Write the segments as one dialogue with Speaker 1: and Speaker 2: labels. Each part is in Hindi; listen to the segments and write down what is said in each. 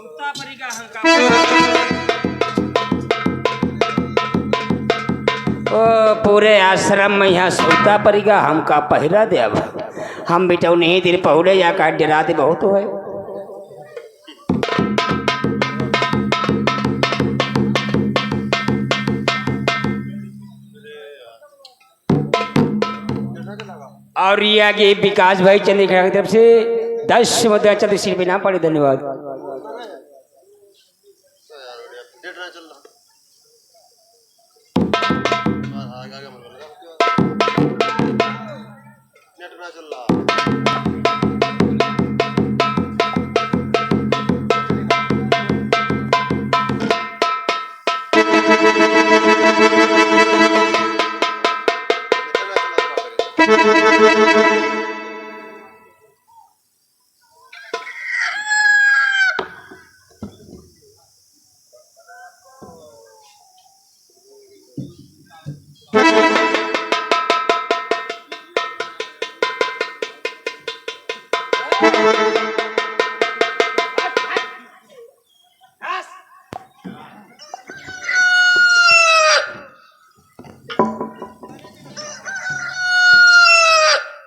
Speaker 1: ओ पूरे आश्रम में यहाँ सुता पड़ेगा हमका पहिरा दे। अब हम बिटाऊ नहीं दिन पहुले या काट डरा दे बहुत है। और ये आगे विकास भाई चंद्रिका की तरफ से 10 मुद्दा चंद्र सिर पे ना पड़े। धन्यवाद।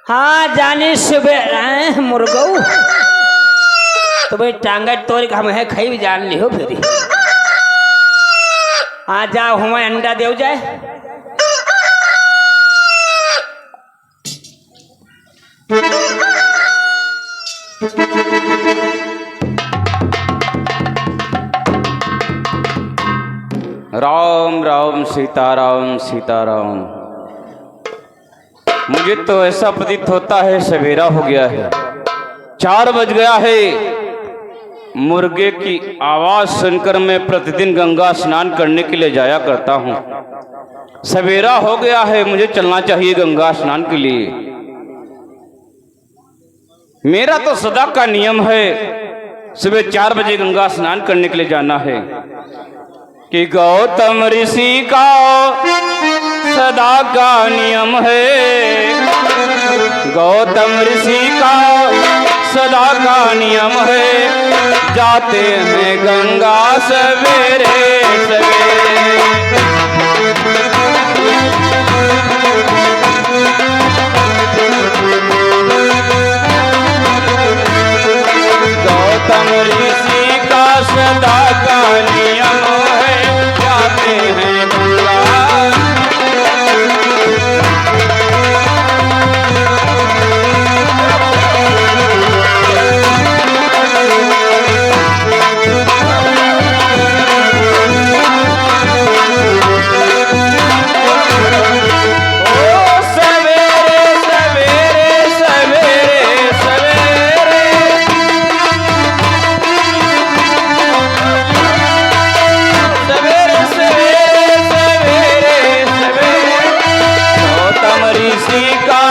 Speaker 1: हाँ जाने सुबह मुर्गो तो भाई टांगा तोड़ के हम है खाई भी जान ली हो फिर। हाँ जाओ हमें अंडा दे जाए।
Speaker 2: राम राम सीताराम सीताराम। मुझे तो ऐसा प्रतीत होता है सवेरा हो गया है, 4 बज गया है। मुर्गे की आवाज सुनकर मैं प्रतिदिन गंगा स्नान करने के लिए जाया करता हूँ। सवेरा हो गया है, मुझे चलना चाहिए गंगा स्नान के लिए। मेरा तो सदा का नियम है सुबह 4 बजे गंगा स्नान करने के लिए जाना है। कि गौतम ऋषि का सदा का नियम है, गौतम ऋषि का सदा का नियम है। जाते हैं गंगा सवेरे सवेरे। गौतम ऋषि का सदा का नियम है, जाते हैं गंगा।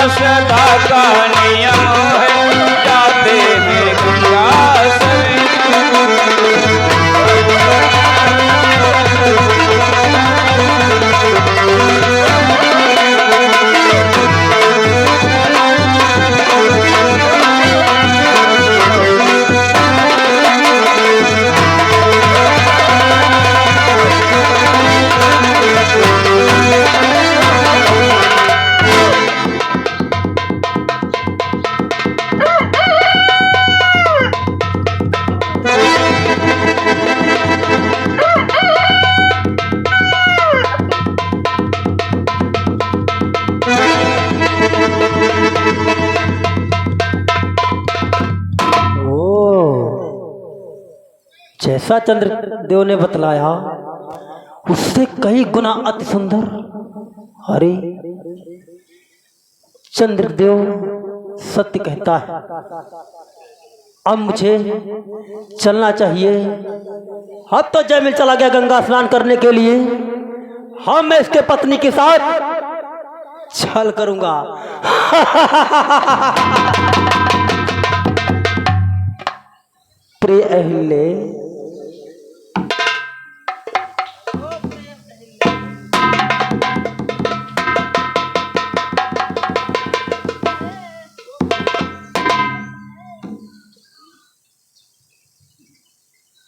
Speaker 2: सदा का नियम है, जाते हैं गंगा सवेरे।
Speaker 3: जैसा चंद्रदेव ने बतलाया उससे कई गुना अति सुंदर। अरे चंद्रदेव सत्य कहता है। अब मुझे चलना चाहिए। अब तो जयमिल चला गया गंगा स्नान करने के लिए। हाँ मैं इसके पत्नी के साथ छल करूंगा। प्रिय अहिल्ये,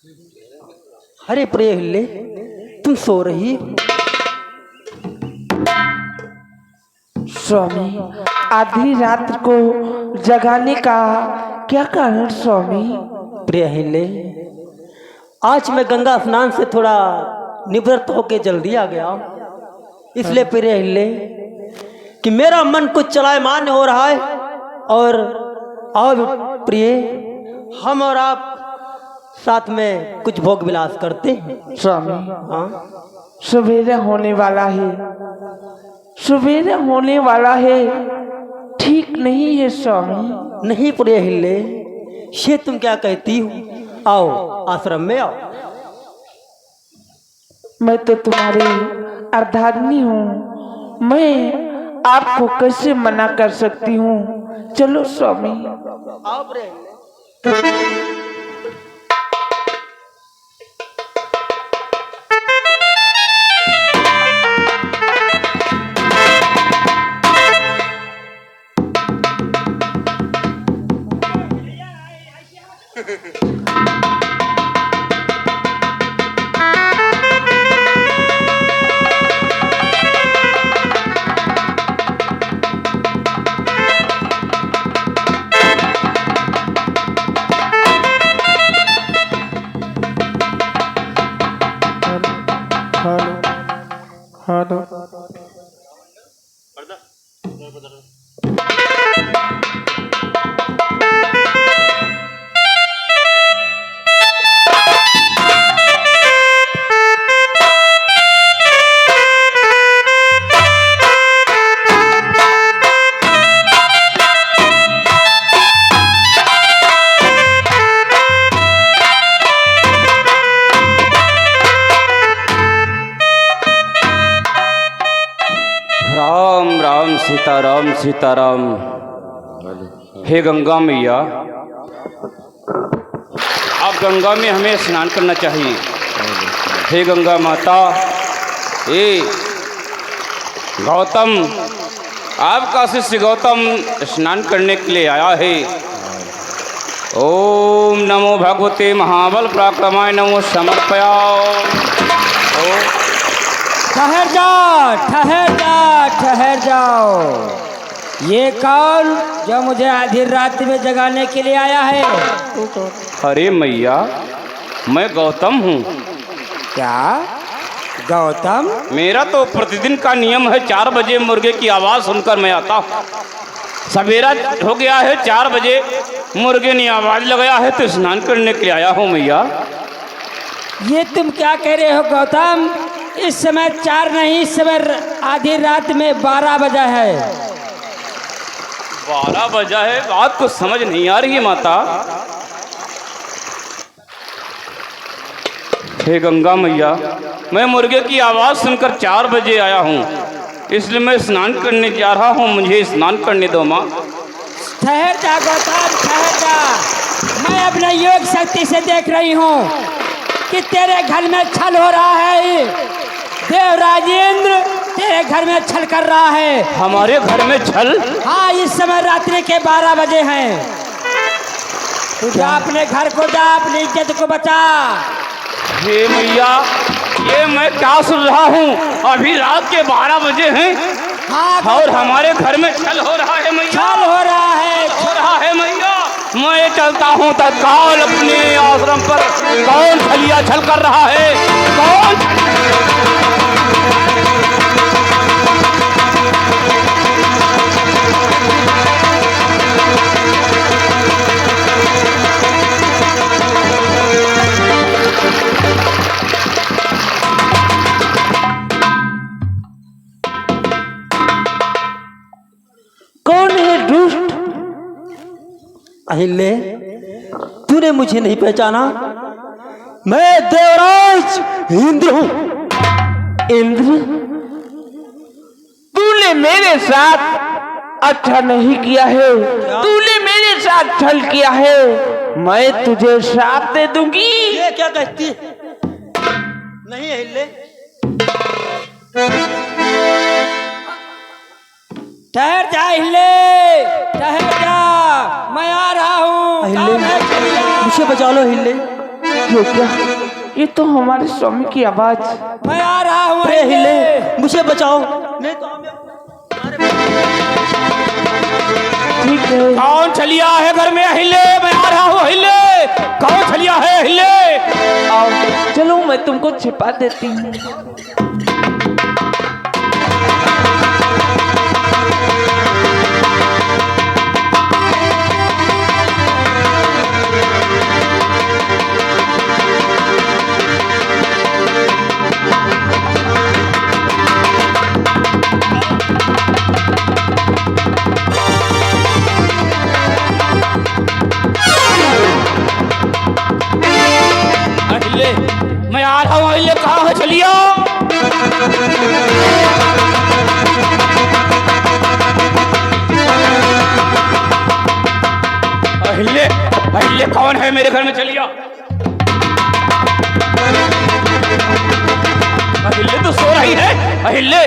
Speaker 3: अरे प्रिय हिले, तुम सो रही हो?
Speaker 4: स्वामी, आधी रात को जगाने का क्या कारण स्वामी?
Speaker 3: प्रिय हिले, आज मैं गंगा स्नान से थोड़ा निवृत्त होके जल्दी आ गया, इसलिए प्रिय हिले कि मेरा मन कुछ चलायमान हो रहा है। और प्रिय, हम और आप साथ में कुछ भोग विलास करते हैं।
Speaker 4: स्वामी,
Speaker 3: हाँ,
Speaker 4: सवेरे होने वाला है, सवेरे होने वाला है, ठीक नहीं है स्वामी।
Speaker 3: नहीं प्रिय हिले, ये तुम क्या कहती हो? आओ आश्रम में आओ।
Speaker 4: मैं तो तुम्हारी अर्धांगिनी हूँ, मैं आपको कैसे मना कर सकती हूँ? चलो स्वामी।
Speaker 3: आओ प्रिय हिले।
Speaker 2: सीताराम सीताराम। हे गंगा मैया, आप गंगा में हमें स्नान करना चाहिए। हे गंगा माता, हे गौतम, आपका शिष्य गौतम स्नान करने के लिए आया है। ओम नमो भगवते महाबल पराक्रमाय नमो समर्पयामि।
Speaker 1: ठहर जाओ, ठहर जाओ, ठहर जाओ। ये कौन जो मुझे आधी रात में जगाने के लिए आया है?
Speaker 2: अरे मैया, मैं गौतम हूँ।
Speaker 1: क्या गौतम?
Speaker 2: मेरा तो प्रतिदिन का नियम है, 4 बजे मुर्गे की आवाज़ सुनकर मैं आता हूँ। सवेरा हो गया है, 4 बजे मुर्गे ने आवाज़ लगाया है तो स्नान करने के लिए आया हूँ मैया।
Speaker 1: ये तुम क्या कह रहे हो गौतम? इस समय 4 नहीं, इस समय आधी रात में 12 बजा है।
Speaker 2: 12 बजा है? बात तो समझ नहीं आ रही है माता। हे गंगा मैया, मैं मुर्गे की आवाज़ सुनकर 4 बजे आया हूँ, इसलिए मैं स्नान करने जा रहा हूँ। मुझे स्नान करने दो माँ।
Speaker 1: ठहर जा गौतम, ठहर जा। मैं अपने योग शक्ति से देख रही हूँ कि तेरे घर में छल हो रहा है। देवराजेंद्र तेरे घर में छल कर रहा है।
Speaker 2: हमारे घर में छल?
Speaker 1: हाँ, इस समय रात्रि के 12 बजे हैं। तू जा अपने घर को, जा अपनी इज्जत को बचा।
Speaker 2: हे मैया, ये मैं क्या सुन रहा हूँ? अभी रात के 12 बजे हैं।
Speaker 1: हाँ,
Speaker 2: और हमारे घर में छल हो रहा है मैया।
Speaker 1: छल हो रहा है,
Speaker 2: हो रहा है मैया। मैं चलता हूँ तत्काल अपने आश्रम पर। कौन छलिया छल कर रहा है? कौन?
Speaker 4: कौन है दुष्ट?
Speaker 3: अहिल्य, तूने मुझे नहीं पहचाना? मैं देवराज इंद्र हूँ।
Speaker 4: इंद्र? तूने मेरे साथ अच्छा नहीं किया है, तूने मेरे साथ छल किया है। मैं तुझे श्राप दे दूंगी।
Speaker 3: ये क्या कहती है? नहीं अहिल्य,
Speaker 1: ठहर जा हिले, ठहर जा, मैं आ रहा हूँ।
Speaker 3: अहिल्य, मुझे बचा लो अहिल्य।
Speaker 4: ये क्या? ये तो हमारे स्वामी की आवाज।
Speaker 1: मैं आ रहा हूँ
Speaker 3: अरे
Speaker 1: अहिले।
Speaker 3: हिले, मुझे बचाओ, नहीं तो हमें
Speaker 4: ठीक है।
Speaker 2: कौन छलिया है घर में? अहिले, मैं आ रहा हूँ अहिले। कौन छलिया है? अहिले।
Speaker 4: आओ चलो, मैं तुमको छिपा देती हूँ।
Speaker 2: अहिले, मैं आ रहा हूँ अहिले। कहाँ है छलिया? अहिले, अहिले कौन है मेरे घर में? छलिया, अहिले तो सो रही है। अहिले,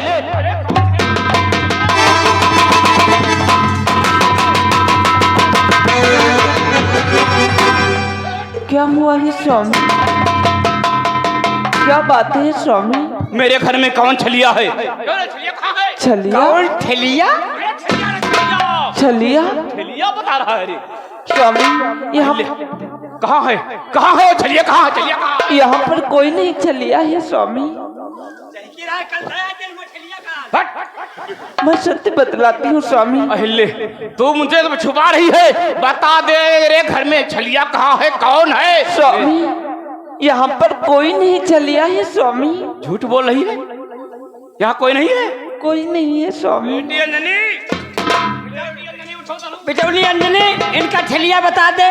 Speaker 4: क्या हुआ है स्वामी? क्या बात है स्वामी?
Speaker 2: मेरे घर में कौन छलिया है?
Speaker 4: छलिया?
Speaker 1: कौन ठेलिया?
Speaker 4: छलिया?
Speaker 2: छलिया बता रहा है रे।
Speaker 4: स्वामी यहाँ
Speaker 2: कहाँ है? कहाँ है वो छलिया? कहाँ है छलिया? कहाँ है?
Speaker 4: यहाँ पर कोई नहीं छलिया है स्वामी।
Speaker 2: हट!
Speaker 4: मैं सत्य बतलाती हूँ स्वामी।
Speaker 2: अहिले, तू मुझे तो छुपा रही है। बता दे रे, घर में छलिया कहाँ है? कौन है?
Speaker 4: स्वामी यहाँ पर कोई नहीं छलिया है स्वामी।
Speaker 2: झूठ बोल रही है। यहाँ कोई नहीं है।
Speaker 4: कोई नहीं है स्वामी।
Speaker 2: बेटी अंजनी,
Speaker 1: बिटौली अंजनी, इनका ठेलिया बता दे।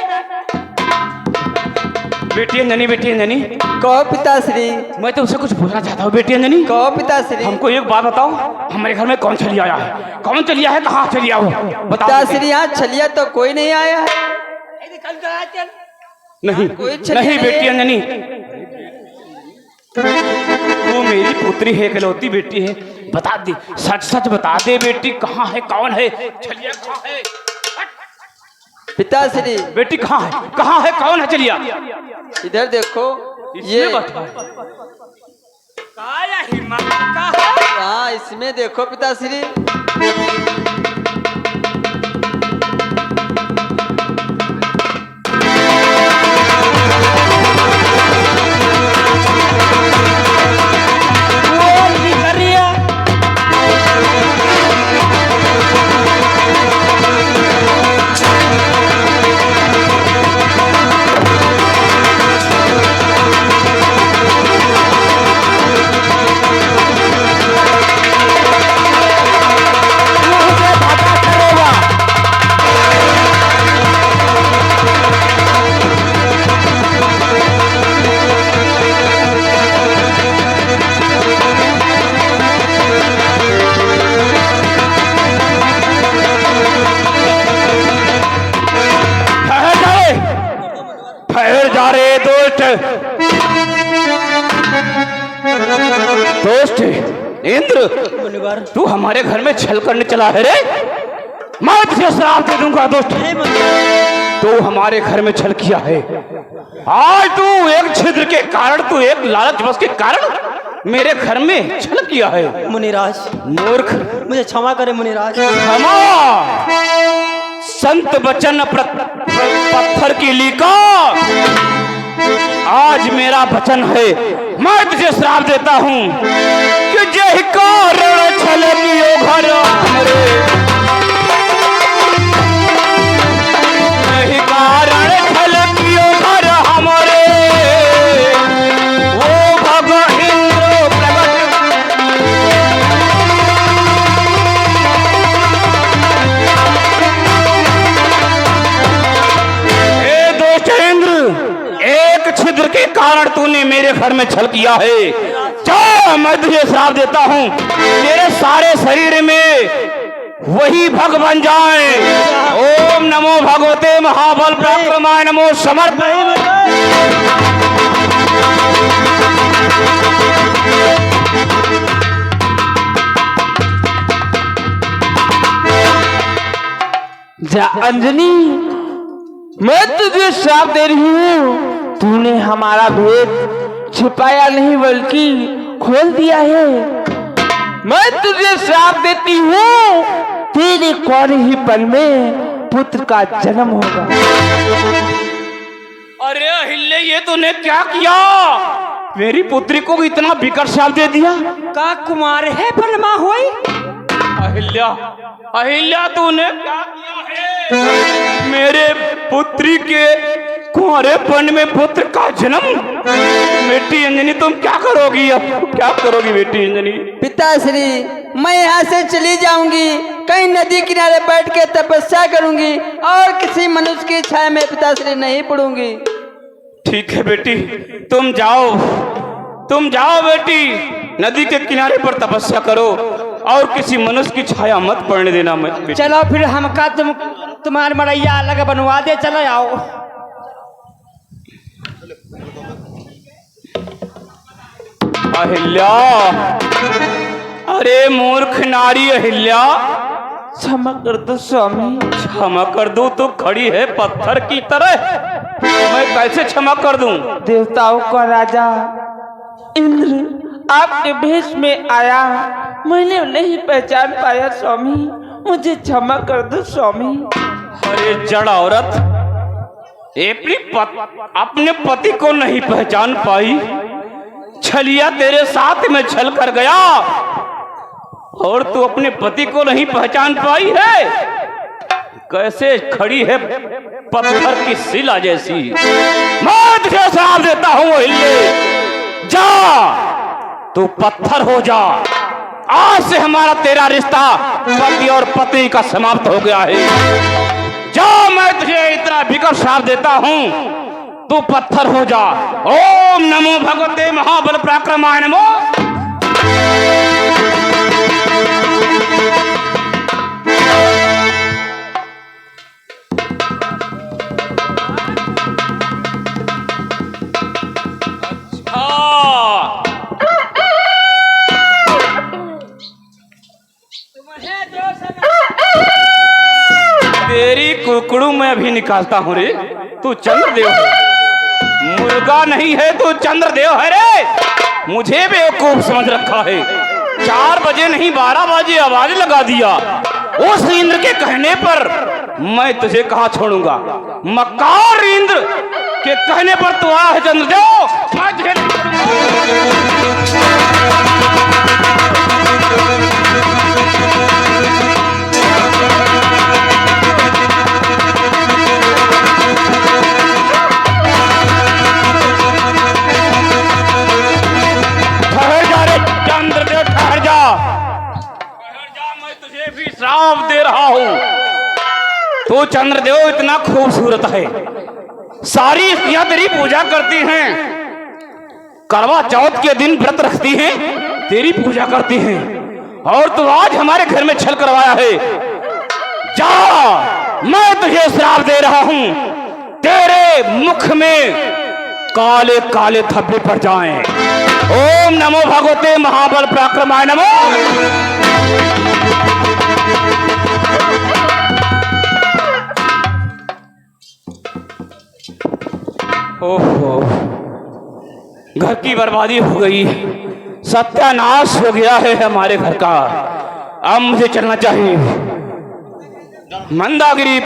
Speaker 2: बेटी अंजनी, बेटी अंजनी,
Speaker 5: कहो पिताश्री,
Speaker 2: मैं तुमसे कुछ पूछना चाहता हूँ। बेटी अंजनी,
Speaker 5: कहो पिताश्री।
Speaker 2: हमको एक बात बताओ, हमारे घर में कौन छलिया आया है? कौन छलिया है? कहाँ छलिया हो? बताओ।
Speaker 5: पिताश्री यहाँ छलिया तो कोई नहीं आया है।
Speaker 2: नहीं,
Speaker 5: कोई छलिया
Speaker 2: नहीं
Speaker 5: नहीं
Speaker 2: बेटी
Speaker 5: है।
Speaker 2: अंजनी, तू मेरी पुत्री है, इकलौती बेटी है। बता दे, सच सच बता दे बेटी, कहाँ है? कौन है? छलिया कहाँ है?
Speaker 5: पिताश्री
Speaker 2: बेटी कहाँ है? कहाँ है? कौन है छलिया?
Speaker 5: इधर देखो,
Speaker 2: इसमें
Speaker 5: ये
Speaker 2: बता।
Speaker 1: काया हिम्मत का है।
Speaker 5: हाँ इसमें देखो पिताश्री।
Speaker 1: बोल भी कर रही है। मुझे पता करेगा।
Speaker 2: ठहर जा रे, ठहर जा रे दोस्त। दोस्त इंद्र,
Speaker 3: मुनिवर,
Speaker 2: तू हमारे घर में छल करने चला है रे। मैं तुझे श्राप दे दूंगा दोस्त।
Speaker 3: नहीं मुनिवर,
Speaker 2: तू हमारे घर में छल किया है। आज तू एक छिद्र के कारण, तू एक लालच बस के कारण मेरे घर में छल किया है।
Speaker 3: मुनिराज,
Speaker 2: मूर्ख,
Speaker 3: मुझे क्षमा करे मुनिराज।
Speaker 2: क्षमा। संत वचन पत्थर की लीका। आज मेरा वचन है, मैं तुझे श्राप देता हूँ कि जय कारण छल कियो घर हमरे, जय कारण छल कियो घर हमरे, वो भग इंद्र प्रगट। हे दोस्त इंद्र, एक छिद्र के कारण तूने मेरे घर में छल किया है। जा, मैं तुझे श्राप देता हूँ, तेरे सारे शरीर में वही भग बन जाए। ओम नमो भगवते महाबल पराक्रमाय नमो समर्थ।
Speaker 4: जा अंजनी, मैं तुझे श्राप दे रही हूँ, तूने हमारा भेद छिपाया नहीं बल्कि खोल दिया है। मैं तुझे श्राप देती हूँ, तेरे कौन ही पल में पुत्र का जन्म होगा।
Speaker 2: अरे अहिल्य, ये तूने क्या किया? मेरी पुत्री को इतना विकट श्राप दे दिया।
Speaker 1: का कुमार है बलमा होई?
Speaker 2: अहिल्या, अहिल्या, तूने क्या किया है? मेरे पुत्री के कुंवारेपन में पुत्र का जन्म। बेटी अंजनी, तुम क्या करोगी? अब क्या करोगी बेटी अंजनी?
Speaker 5: पिताश्री, मैं यहाँ से चली जाऊंगी, कहीं नदी किनारे बैठ के तपस्या करूंगी और किसी मनुष्य की छाया में पिताश्री नहीं पड़ूंगी।
Speaker 2: ठीक है बेटी, तुम जाओ बेटी, नदी के किनारे पर तपस्या करो और किसी मनुष्य की छाया मत पड़ने देना। मैं
Speaker 1: चलो फिर हमका तुम्हार मरैया अलग बनवा दे, चलो आओ।
Speaker 2: अहिल्या, अरे मूर्ख नारी अहिल्या,
Speaker 4: क्षमा कर दो स्वामी।
Speaker 2: क्षमा कर दूं? तू खड़ी है पत्थर की तरह, मैं कैसे क्षमा कर दूं?
Speaker 4: देवताओं का राजा इंद्र आपके भेष में आया, मैंने नहीं पहचान पाया स्वामी, मुझे क्षमा कर दो स्वामी।
Speaker 2: अरे जड़ औरत, अपने पति को नहीं पहचान पाई? छलिया तेरे साथ में छल कर गया और तू अपने पति को नहीं पहचान पाई है? कैसे खड़ी है पत्थर की शिला जैसी। मैं तुझे श्राप देता हूँ अहिल्ये, जा तू पत्थर हो जा। आज से हमारा तेरा रिश्ता पति और पत्नी का समाप्त हो गया है। जा, मैं तुझे इतना विकट श्राप देता हूँ, तू पत्थर हो जा। ओम नमो भगवते महाबल पराक्रमाय नमो। तेरी कुकड़ू मैं अभी निकालता हूँ रे। तू चंद्रदेव है, मुर्गा नहीं है, तू चंद्रदेव है रे। मुझे बेवकूफ समझ रखा है। 4 बजे नहीं 12 बजे आवाज लगा दिया। उस इंद्र के कहने पर मैं तुझे कहाँ छोड़ूंगा। मक्कार इंद्र के कहने पर तू आया है चंद्रदेव, मैं तुझे श्राप दे रहा हूं। तो चंद्रदेव इतना खूबसूरत है, सारी स्त्रियां तेरी पूजा करती हैं, करवा चौथ के दिन व्रत रखती हैं, तेरी पूजा करती हैं, और तू आज हमारे घर में छल करवाया है। जा, मैं तुझे श्राप दे रहा हूं, तेरे मुख में काले काले धब्बे पड़ जाएं। ओम नमो भगवते महाबल पराक्रमाय नमो। ओहो, घर की बर्बादी हो गई, सत्यानाश हो गया है हमारे घर का। अब मुझे चलना चाहिए। मंदागिरी